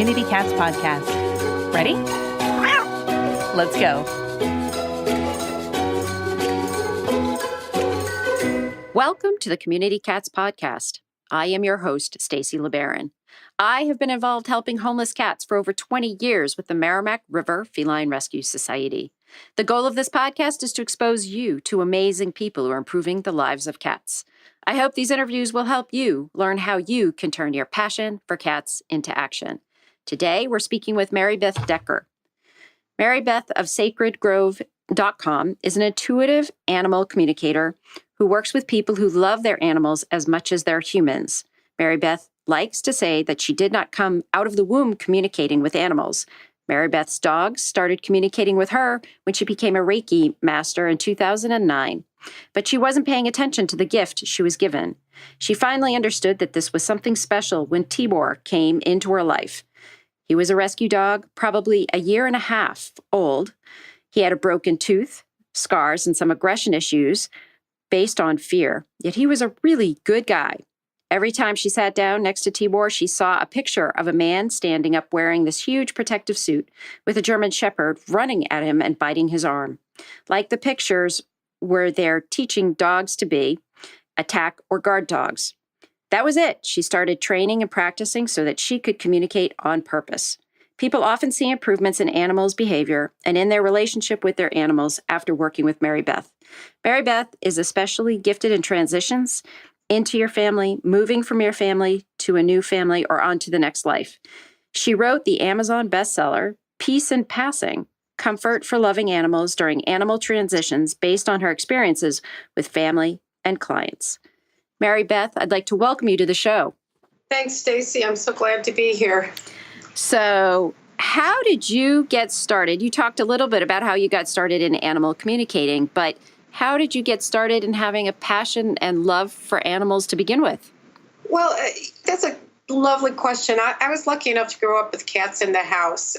Community Cats podcast. Ready? Let's go. Welcome to the Community Cats podcast. I am your host, Stacy LeBaron. I have been involved helping homeless cats for over 20 years with the Merrimack River Feline Rescue Society. The goal of this podcast is to expose you to amazing people who are improving the lives of cats. I hope these interviews will help you learn how you can turn your passion for cats into action. Today, we're speaking with Maribeth Decker. Maribeth of sacredgrove.com is an intuitive animal communicator who works with people who love their animals as much as they're humans. Maribeth likes to say that she did not come out of the womb communicating with animals. Maribeth's dogs started communicating with her when she became a Reiki Master in 2009. But she wasn't paying attention to the gift she was given. She finally understood that this was something special when Tibor came into her life. He was a rescue dog, probably a year and a half old. He had a broken tooth, scars, and some aggression issues based on fear. Yet he was a really good guy. Every time she sat down next to Tibor, she saw a picture of a man standing up wearing this huge protective suit with a German Shepherd running at him and biting his arm. Like the pictures where they're teaching dogs to be, attack or guard dogs. That was it. She started training and practicing so that she could communicate on purpose. People often see improvements in animals' behavior and in their relationship with their animals after working with Maribeth. Maribeth is especially gifted in transitions into your family, moving from your family to a new family or on to the next life. She wrote the Amazon bestseller, Peace in Passing, Comfort for Loving Animals During Animal Transitions, based on her experiences with family and clients. Maribeth, I'd like to welcome you to the show. Thanks, Stacy. I'm so glad to be here. So, how did you get started? You talked a little bit about how you got started in animal communicating, but how did you get started in having a passion and love for animals to begin with? Well, that's a lovely question. I was lucky enough to grow up with cats in the house.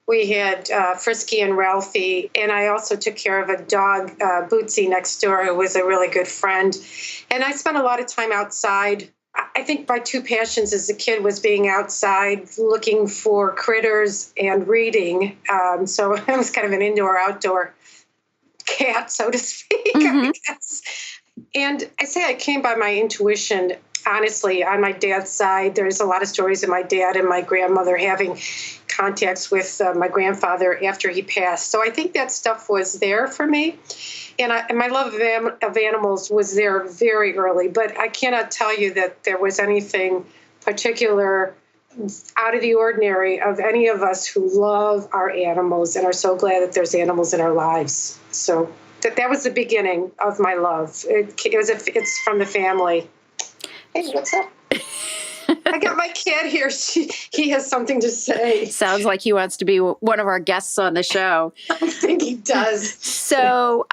We had Frisky and Ralphie, and I also took care of a dog, Bootsy, next door, who was a really good friend. And I spent a lot of time outside. I think my two passions as a kid was being outside, looking for critters, and reading. So I was kind of an indoor-outdoor cat, so to speak, I guess. And I say I came by my intuition. Honestly, on my dad's side, there's a lot of stories of my dad and my grandmother having contacts with my grandfather after he passed. So I think that stuff was there for me. And my love of animals was there very early. But I cannot tell you that there was anything particular out of the ordinary of any of us who love our animals and are so glad that there's animals in our lives. So that was the beginning of my love. It's from the family. Hey, what's up? I got my cat here. He has something to say. Sounds like he wants to be one of our guests on the show. I think he does. So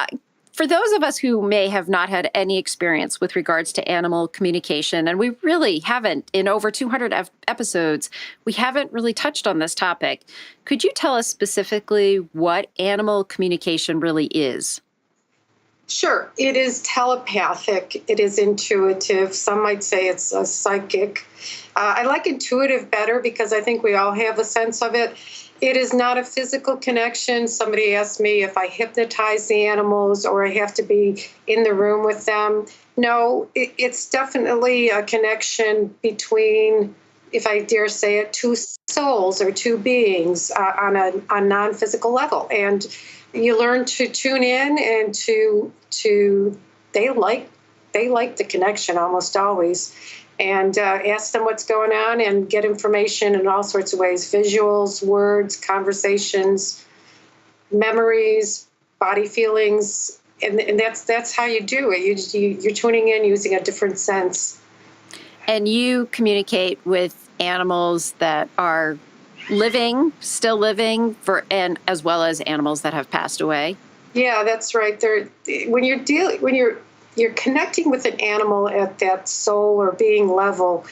for those of us who may have not had any experience with regards to animal communication, and we really haven't, in over 200 episodes, we haven't really touched on this topic. Could you tell us specifically what animal communication really is? Sure. It is telepathic. It is intuitive. Some might say it's a psychic. I like intuitive better because I think we all have a sense of it. It is not a physical connection. Somebody asked me if I hypnotize the animals or I have to be in the room with them. No, it's definitely a connection between, if I dare say it, two souls or two beings on a non-physical level. And you learn to tune in and to they like the connection almost always, and ask them what's going on and get information in all sorts of ways: visuals, words, conversations, memories, body feelings, and that's how you do it. You're tuning in using a different sense. And you communicate with animals that are still living, and as well as animals that have passed away. Yeah, that's right. When you're connecting with an animal at that soul or being level,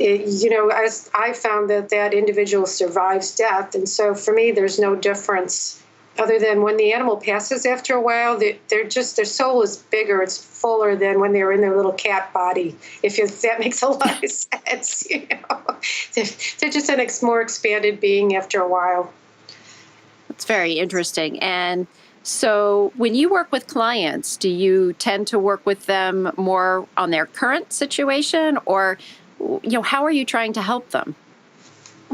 I found that individual survives death, and so for me, there's no difference other than when the animal passes after a while. Their soul is bigger, it's fuller than when they were in their little cat body. If that makes a lot of sense, they're just an more expanded being after a while. It's very interesting. And so when you work with clients, do you tend to work with them more on their current situation, or, how are you trying to help them?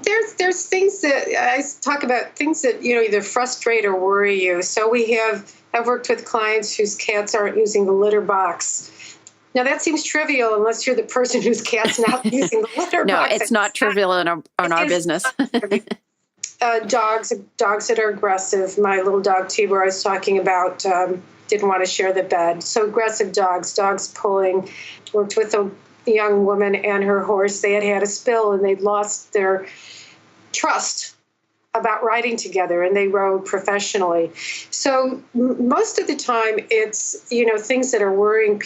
There's things that I talk about, things that, either frustrate or worry you. So I've worked with clients whose cats aren't using the litter box. Now, that seems trivial unless you're the person whose cat's not using the litter box. No, it's not trivial on our business. Dogs that are aggressive. My little dog, Tibor, I was talking about, didn't want to share the bed. So aggressive dogs pulling. Worked with a young woman and her horse. They had a spill and they'd lost their trust about riding together, and they rode professionally. So most of the time it's, things that are worrying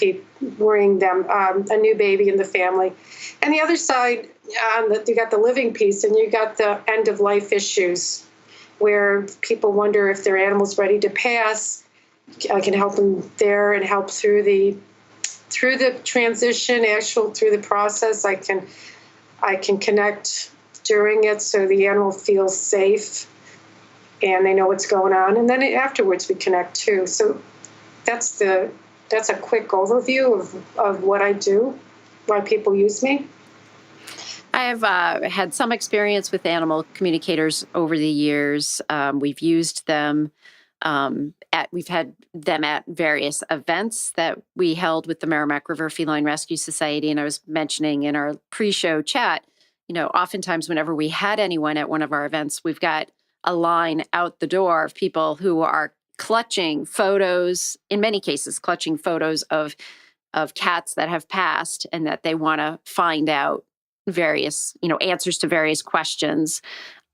them, a new baby in the family. And the other side, you got the living piece, and you got the end of life issues where people wonder if their animal's ready to pass. I can help them there and help through the transition, through the process. I can connect during it so the animal feels safe and they know what's going on. And then afterwards we connect too. So that's a quick overview of what I do, why people use me. I've had some experience with animal communicators over the years. We've used them we've had them at various events that we held with the Merrimack River Feline Rescue Society. And I was mentioning in our pre-show chat, oftentimes whenever we had anyone at one of our events, we've got a line out the door of people who are clutching photos, in many cases, clutching photos of cats that have passed and that they want to find out various, answers to various questions.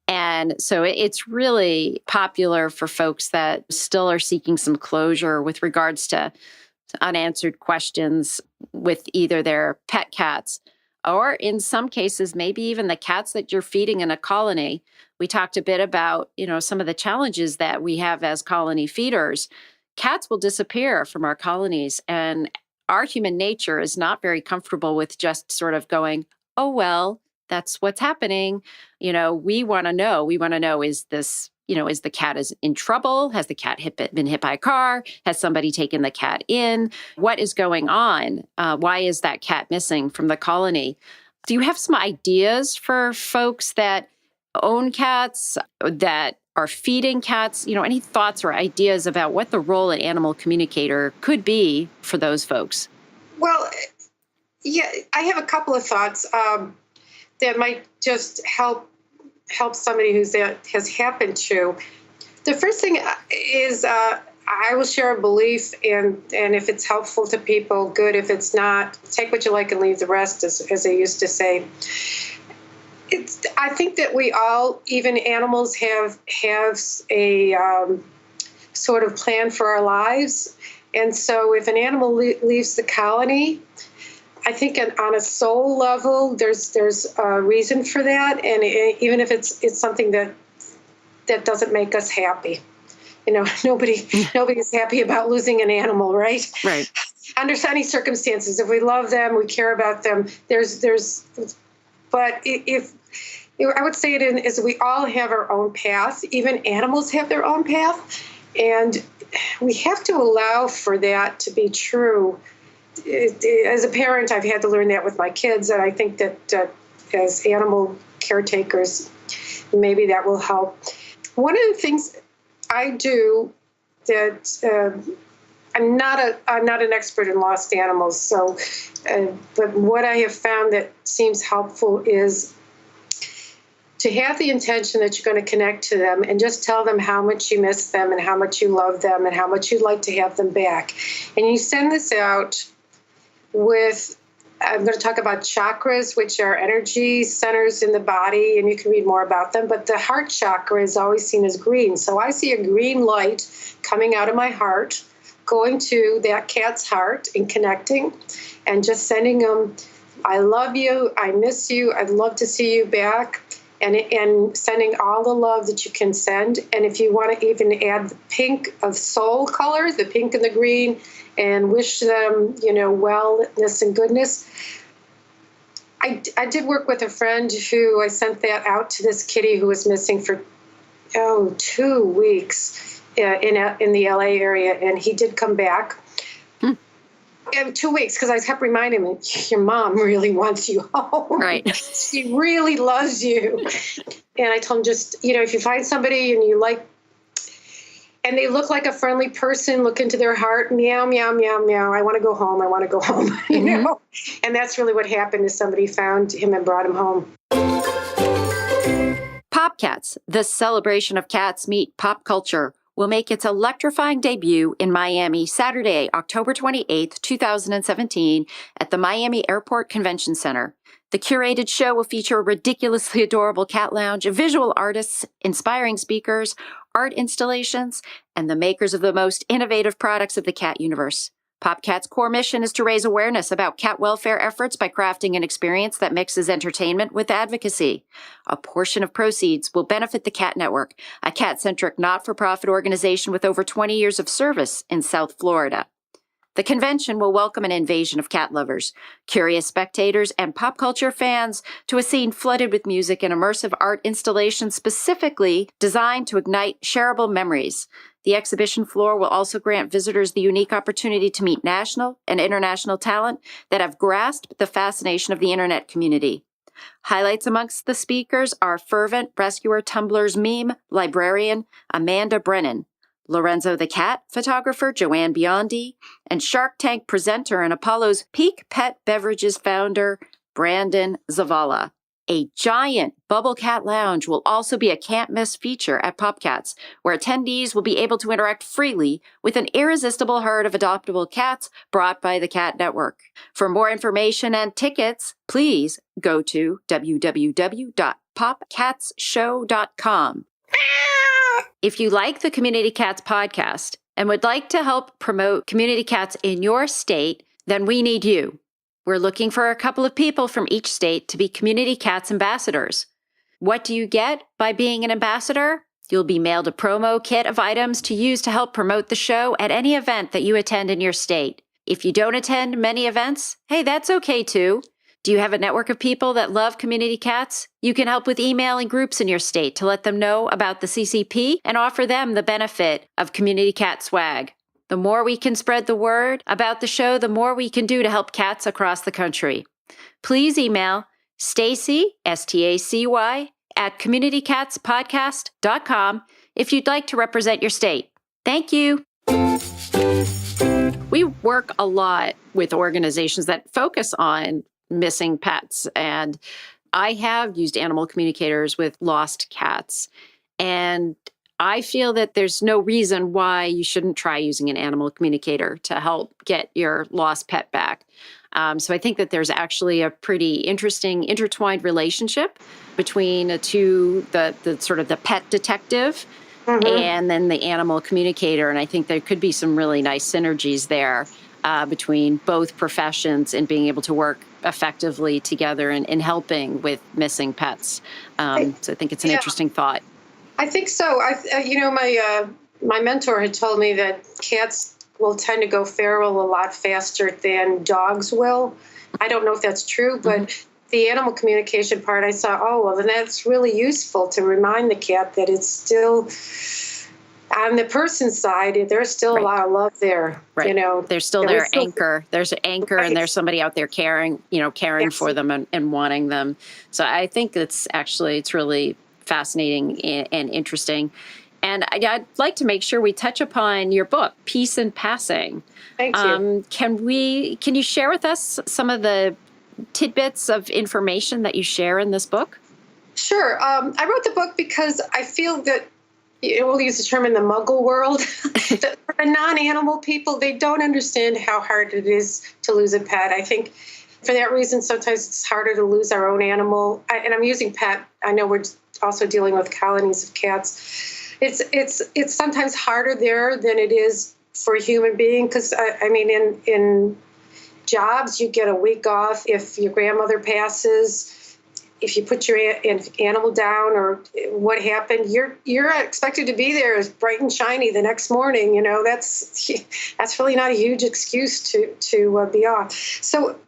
And so it's really popular for folks that still are seeking some closure with regards to unanswered questions with either their pet cats or in some cases, maybe even the cats that you're feeding in a colony. We talked a bit about, some of the challenges that we have as colony feeders. Cats will disappear from our colonies, and our human nature is not very comfortable with just sort of going, oh, well, that's what's happening. We want to know, is this, is the cat in trouble? Has the cat been hit by a car? Has somebody taken the cat in? What is going on? Why is that cat missing from the colony? Do you have some ideas for folks that own cats, that are feeding cats? Any thoughts or ideas about what the role an animal communicator could be for those folks? Well, yeah, I have a couple of thoughts that might just help somebody that has happened to. The first thing is I will share a belief, and if it's helpful to people, good. If it's not, take what you like and leave the rest, as they used to say. I think that we all, even animals, have a sort of plan for our lives. And so if an animal leaves the colony, I think on a soul level, there's a reason for that, and even if it's something that doesn't make us happy, nobody's happy about losing an animal, right? Right. Under any circumstances, if we love them, we care about them. But if I would say it is, we all have our own path. Even animals have their own path, and we have to allow for that to be true. As a parent, I've had to learn that with my kids, and I think that as animal caretakers, maybe that will help. One of the things I do that I'm not an expert in lost animals, so but what I have found that seems helpful is to have the intention that you're going to connect to them and just tell them how much you miss them and how much you love them and how much you'd like to have them back. And you send this out with, I'm going to talk about chakras, which are energy centers in the body, and you can read more about them. But the heart chakra is always seen as green. So I see a green light coming out of my heart, going to that cat's heart and connecting and just sending them, I love you, I miss you, I'd love to see you back, and sending all the love that you can send. And if you want to even add the pink of soul color, the pink and the green, and wish them, wellness and goodness. I did work with a friend who I sent that out to this kitty who was missing for 2 weeks in the LA area, and he did come back. In 2 weeks, because I kept reminding him, your mom really wants you home. Right. She really loves you. And I told him, just, if you find somebody and you like, and they look like a friendly person, look into their heart, meow, meow, meow, meow. I want to go home. I want to go home. You know? And that's really what happened is somebody found him and brought him home. Popcats, the celebration of cats meet pop culture, will make its electrifying debut in Miami Saturday, October 28th, 2017 at the Miami Airport Convention Center. The curated show will feature a ridiculously adorable cat lounge, visual artists, inspiring speakers, art installations, and the makers of the most innovative products of the cat universe. PopCat's core mission is to raise awareness about cat welfare efforts by crafting an experience that mixes entertainment with advocacy. A portion of proceeds will benefit the Cat Network, a cat-centric not-for-profit organization with over 20 years of service in South Florida. The convention will welcome an invasion of cat lovers, curious spectators, and pop culture fans to a scene flooded with music and immersive art installations specifically designed to ignite shareable memories. The exhibition floor will also grant visitors the unique opportunity to meet national and international talent that have grasped the fascination of the internet community. Highlights amongst the speakers are fervent rescuer Tumblr's meme librarian Amanda Brennan, Lorenzo the Cat photographer Joanne Biondi, and Shark Tank presenter and Apollo's Peak Pet Beverages founder Brandon Zavala. A giant bubble cat lounge will also be a can't-miss feature at PopCats, where attendees will be able to interact freely with an irresistible herd of adoptable cats brought by the Cat Network. For more information and tickets, please go to www.popcatsshow.com. If you like the Community Cats podcast and would like to help promote community cats in your state, then we need you. We're looking for a couple of people from each state to be Community Cats ambassadors. What do you get by being an ambassador? You'll be mailed a promo kit of items to use to help promote the show at any event that you attend in your state. If you don't attend many events, hey, that's okay too. Do you have a network of people that love community cats? You can help with emailing groups in your state to let them know about the CCP and offer them the benefit of community cat swag. The more we can spread the word about the show, the more we can do to help cats across the country. Please email Stacy, S-T-A-C-Y, at communitycatspodcast.com if you'd like to represent your state. Thank you. We work a lot with organizations that focus on missing pets, and I have used animal communicators with lost cats. And I feel that there's no reason why you shouldn't try using an animal communicator to help get your lost pet back. So I think that there's actually a pretty interesting intertwined relationship between the sort of the pet detective and then the animal communicator. And I think there could be some really nice synergies there between both professions and being able to work effectively together in helping with missing pets. So I think it's an interesting thought. I think so. My mentor had told me that cats will tend to go feral a lot faster than dogs will. I don't know if that's true, but the animal communication part, I saw, then that's really useful to remind the cat that it's still on the person's side. There's still a lot of love there. Right. There's still their anchor. There's an anchor, and there's somebody out there caring for them and wanting them. So I think it's really fascinating and interesting. And I'd like to make sure we touch upon your book, Peace in Passing. Thank you. Can you share with us some of the tidbits of information that you share in this book? Sure. I wrote the book because I feel that, we'll use the term in the muggle world, that for the non-animal people, they don't understand how hard it is to lose a pet. I think for that reason, sometimes it's harder to lose our own animal. And I'm using pet. I know we're also dealing with colonies of cats. It's sometimes harder there than it is for a human being, because in jobs you get a week off if your grandmother passes, if you put your animal down or what happened, you're expected to be there as bright and shiny the next morning. That's really not a huge excuse to be off. So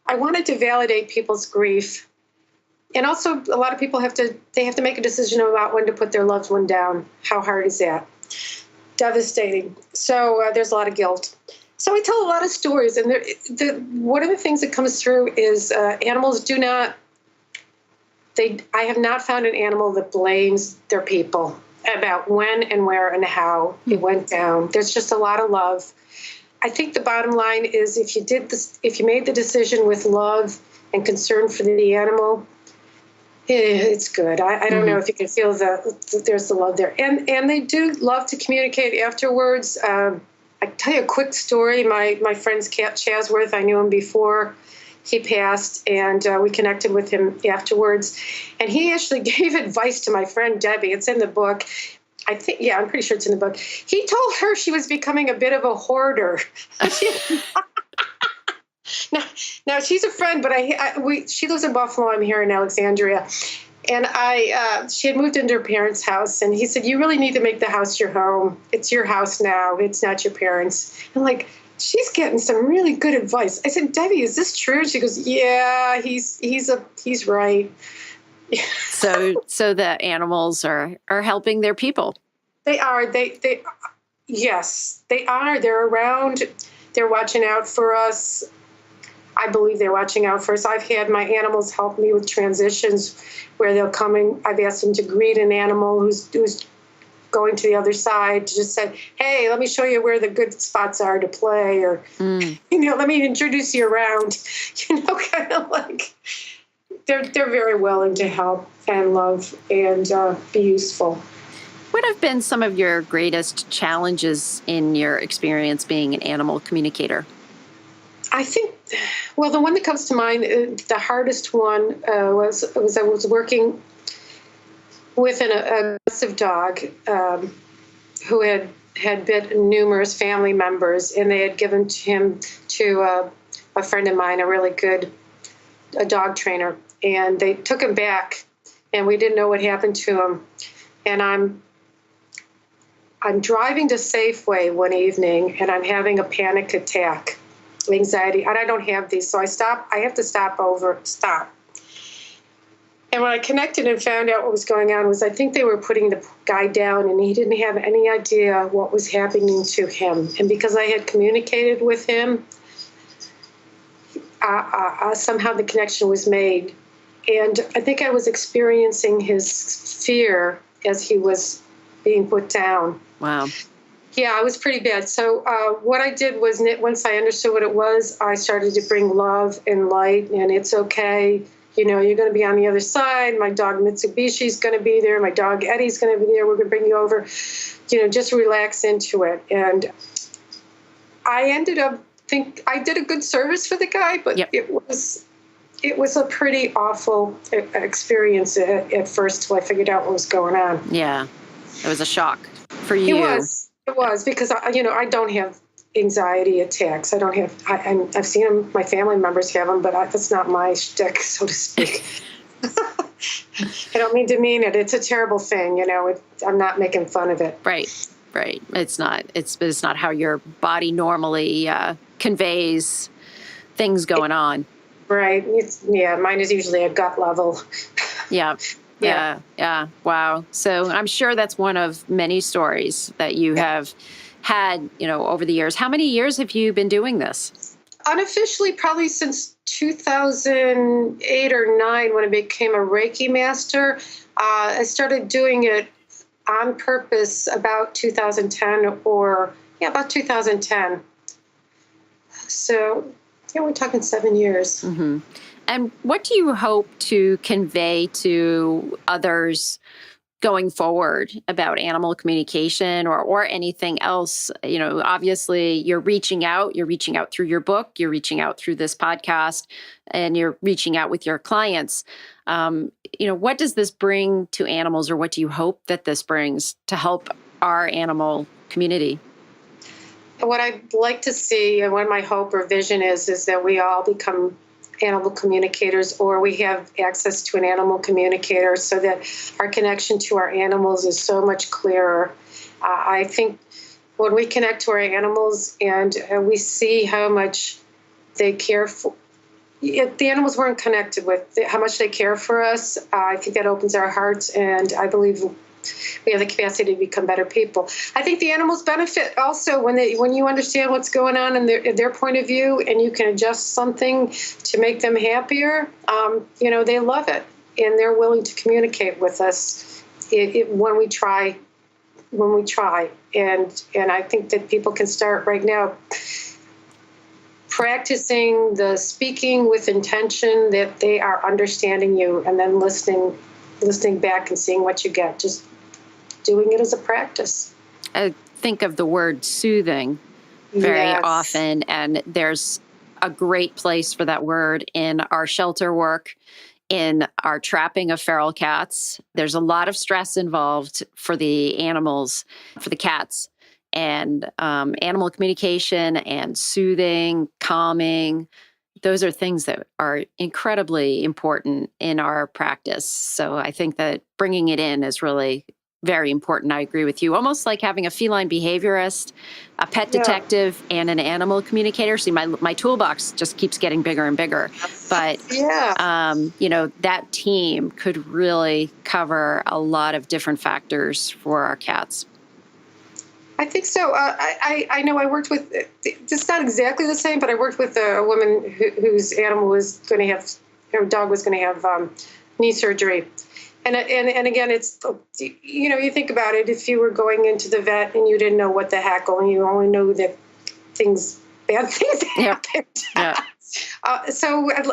I wanted to validate people's grief. And also, a lot of people have to make a decision about when to put their loved one down. How hard is that? Devastating. So there's a lot of guilt. So I tell a lot of stories, and one of the things that comes through is animals do not. I have not found an animal that blames their people about when and where and how it went down. There's just a lot of love. I think the bottom line is if you made the decision with love and concern for the animal, it's good. I don't know if you can feel that there's the love there. And they do love to communicate afterwards. I tell you a quick story. My friend's cat Chasworth, I knew him before he passed, and we connected with him afterwards. And he actually gave advice to my friend Debbie. It's in the book. I'm pretty sure it's in the book. He told her she was becoming a bit of a hoarder. Now she's a friend, but she lives in Buffalo. I'm here in Alexandria. And she had moved into her parents' house, and he said, "You really need to make the house your home. It's your house now. It's not your parents." I'm like, she's getting some really good advice. I said, "Debbie, is this true?" She goes, "Yeah, he's right." So the animals are helping their people. They are. Yes, they are. They're around. They're watching out for us. I believe they're watching out for us. I've had my animals help me with transitions where they'll come in. I've asked them to greet an animal who's going to the other side, to just say, "Hey, let me show you where the good spots are to play," or, let me introduce you around, kind of like they're very willing to help and love and be useful. What have been some of your greatest challenges in your experience being an animal communicator? I think, the one that comes to mind, the hardest one was I was working with an aggressive dog who had bit numerous family members, and they had given him to a friend of mine, a really good dog trainer, and they took him back, and we didn't know what happened to him. And I'm driving to Safeway one evening, and I'm having a panic attack. Anxiety, and I don't have these, so I have to stop. And when I connected and found out what was going on I think they were putting the guy down, and he didn't have any idea what was happening to him. And because I had communicated with him, somehow the connection was made. And I think I was experiencing his fear as he was being put down. Wow. Yeah, it was pretty bad. So what I did was, once I understood what it was, I started to bring love and light, and it's okay. You're going to be on the other side. My dog Mitsubishi's going to be there. My dog Eddie's going to be there. We're going to bring you over. Just relax into it. And I ended up I did a good service for the guy, but it was a pretty awful experience at first till I figured out what was going on. Yeah, it was a shock for you. It was because I don't have anxiety attacks. I don't have. I've seen them. My family members have them, but that's not my shtick, so to speak. I don't mean to mean it. It's a terrible thing. I'm not making fun of it. Right. It's not. It's not how your body normally conveys things going on. Right. Mine is usually a gut level. Yeah. Wow. So I'm sure that's one of many stories that you have had, over the years. How many years have you been doing this? Unofficially, probably since 2008 or 9, when I became a Reiki Master. I started doing it on purpose about 2010 about 2010. So, we're talking 7 years. Mm-hmm. And what do you hope to convey to others going forward about animal communication or anything else? Obviously you're reaching out through your book, you're reaching out through this podcast, and you're reaching out with your clients. What does this bring to animals, or what do you hope that this brings to help our animal community? What I'd like to see, and what my hope or vision is that we all become animal communicators, or we have access to an animal communicator, so that our connection to our animals is so much clearer. I think when we connect to our animals and we see how much they care the animals weren't connected with how much they care for us. I think that opens our hearts, and I believe we have the capacity to become better people. I think the animals benefit also when you understand what's going on in their point of view, and you can adjust something to make them happier. They love it, and they're willing to communicate with us when we try. And I think that people can start right now practicing the speaking with intention that they are understanding you, and then listening back and seeing what you get. Just doing it as a practice. I think of the word soothing very Yes. often, and there's a great place for that word in our shelter work, in our trapping of feral cats. There's a lot of stress involved for the animals, for the cats, and animal communication and soothing, calming. Those are things that are incredibly important in our practice. So I think that bringing it in is really very important. I agree with you. Almost like having a feline behaviorist, a pet detective, and an animal communicator. See, my toolbox just keeps getting bigger and bigger. But, that team could really cover a lot of different factors for our cats. I think so. I know I worked with, it's not exactly the same, but I worked with a woman whose animal was going to have, her dog was going to have knee surgery. And again, it's, you think about it, if you were going into the vet and you didn't know what the heck, and you only knew that bad things happened. Yeah. So I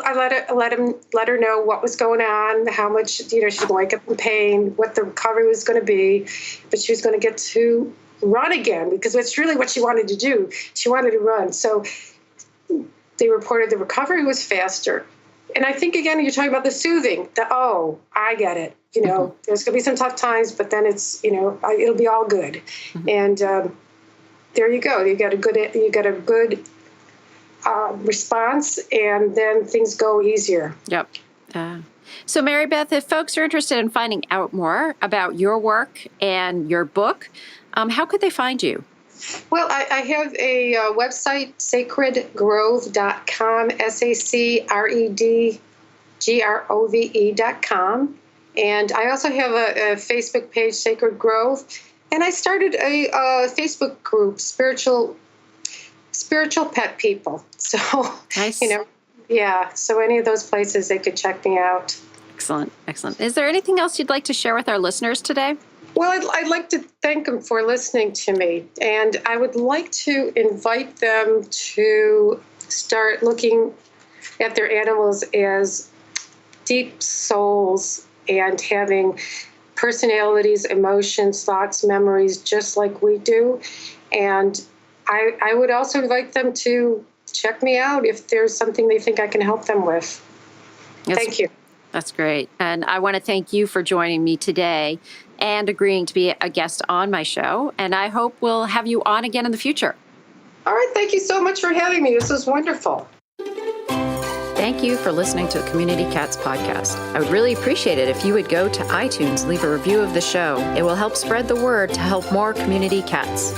let her know what was going on, how much, she'd wake up in pain, what the recovery was going to be, but she was going to get to run again, because that's really what she wanted to do. She wanted to run. So they reported the recovery was faster. And I think, again, you're talking about the soothing, I get it. There's going to be some tough times, but then it's, it'll be all good. Mm-hmm. And there you go. You get a good response, and then things go easier. Yep. So, Maribeth, if folks are interested in finding out more about your work and your book, how could they find you? Well, I have a website, sacredgrove.com, SACREDGROVE.com. And I also have a Facebook page, Sacred Grove. And I started a Facebook group, Spiritual Pet People. So, nice. So any of those places, they could check me out. Excellent. Is there anything else you'd like to share with our listeners today? Well, I'd like to thank them for listening to me, and I would like to invite them to start looking at their animals as deep souls and having personalities, emotions, thoughts, memories, just like we do. And I would also invite them to check me out if there's something they think I can help them with. Thank you. That's great. And I want to thank you for joining me today and agreeing to be a guest on my show. And I hope we'll have you on again in the future. All right. Thank you so much for having me. This was wonderful. Thank you for listening to the Community Cats podcast. I would really appreciate it if you would go to iTunes, leave a review of the show. It will help spread the word to help more community cats.